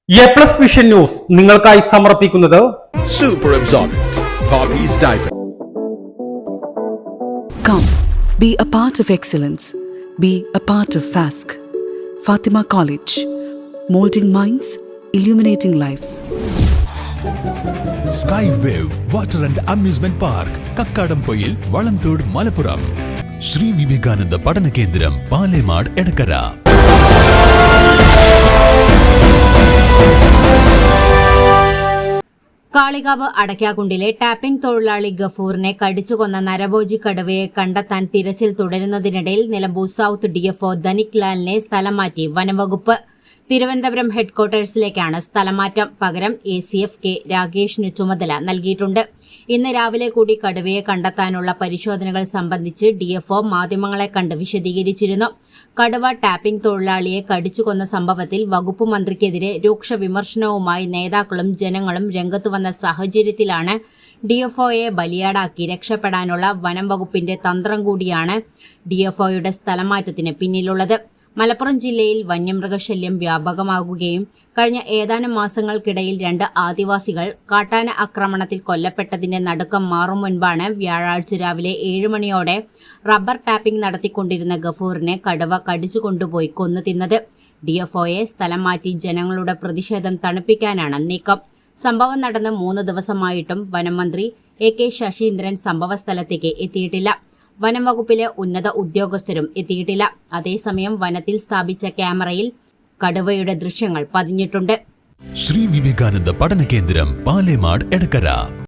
A+ vision news നിങ്ങൾക്കായി സമർപ്പിക്കുന്നത് Super Absorbent Poppy's Diaper. Come, be a part of excellence. Be a part of FASC. Fatima College. Molding minds, illuminating lives. Skywave Water and Amusement Park, Kakkadampoyil, Valamthood, Malappuram. Sri Vivekananda Padana Kendram, Palemad, Edakara. Kalikavu അടയ്ക്കാകുണ്ടിലെ tapping തൊഴിലാളി ഗഫൂറിനെ കടിച്ചുകൊന്ന നരഭോജി കടുവയെ കണ്ടെത്താൻ തിരച്ചിൽ തുടരുന്നതിനിടയിൽ Nilambur south DFO Dhanik ലാലിനെ സ്ഥലം മാറ്റി വനംവകുപ്പ്. തിരുവനന്തപുരം ഹെഡ്ക്വാർട്ടേഴ്സിലേക്കാണ് സ്ഥലമാറ്റം. പകരം ACF കെ രാഗേഷിന് ചുമതല നൽകിയിട്ടുണ്ട്. ഇന്ന് രാവിലെ കൂടി കടുവയെ കണ്ടെത്താനുള്ള പരിശോധനകൾ സംബന്ധിച്ച് ഡിഎഫ്ഒ മാധ്യമങ്ങളെ കണ്ട് വിശദീകരിച്ചിരുന്നു. കടുവ ടാപ്പിംഗ് തൊഴിലാളിയെ കടിച്ചുകൊന്ന സംഭവത്തിൽ വകുപ്പ് മന്ത്രിക്കെതിരെ രൂക്ഷ വിമർശനവുമായി നേതാക്കളും ജനങ്ങളും രംഗത്തുവന്ന സാഹചര്യത്തിലാണ് ഡിഎഫ്ഒയെ ബലിയാടാക്കി രക്ഷപ്പെടാനുള്ള വനം വകുപ്പിന്റെ തന്ത്രം കൂടിയാണ് ഡിഎഫ്ഒയുടെ സ്ഥലമാറ്റത്തിന് പിന്നിലുള്ളത്. മലപ്പുറം ജില്ലയിൽ വന്യമൃഗശല്യം വ്യാപകമാകുകയും കഴിഞ്ഞ ഏതാനും മാസങ്ങൾക്കിടയിൽ 2 ആദിവാസികൾ കാട്ടാന ആക്രമണത്തിൽ കൊല്ലപ്പെട്ടതിന്റെ നടുക്കം മാറും മുൻപാണ് വ്യാഴാഴ്ച രാവിലെ 7 മണിയോടെ റബ്ബർ ടാപ്പിംഗ് നടത്തിക്കൊണ്ടിരുന്ന ഗഫൂറിനെ കടുവ കടിച്ചുകൊണ്ടുപോയി കൊന്നു തിന്നത്. ഡിഎഫ്ഒയെ സ്ഥലം മാറ്റി ജനങ്ങളുടെ പ്രതിഷേധം തണുപ്പിക്കാനാണ് നീക്കം. സംഭവം നടന്ന് 3 ദിവസമായിട്ടും വനമന്ത്രി AK ശശീന്ദ്രൻ സംഭവസ്ഥലത്തേക്ക് എത്തിയിട്ടില്ല. വനം വകുപ്പിലെ ഉന്നത ഉദ്യോഗസ്ഥരും എത്തിയിട്ടില്ല. അതേസമയം വനത്തിൽ സ്ഥാപിച്ച ക്യാമറയിൽ കടുവയുടെ ദൃശ്യങ്ങൾ പതിഞ്ഞിട്ടുണ്ട്. Sri Vivekananda Padana Kendram, Palemad, Edakara.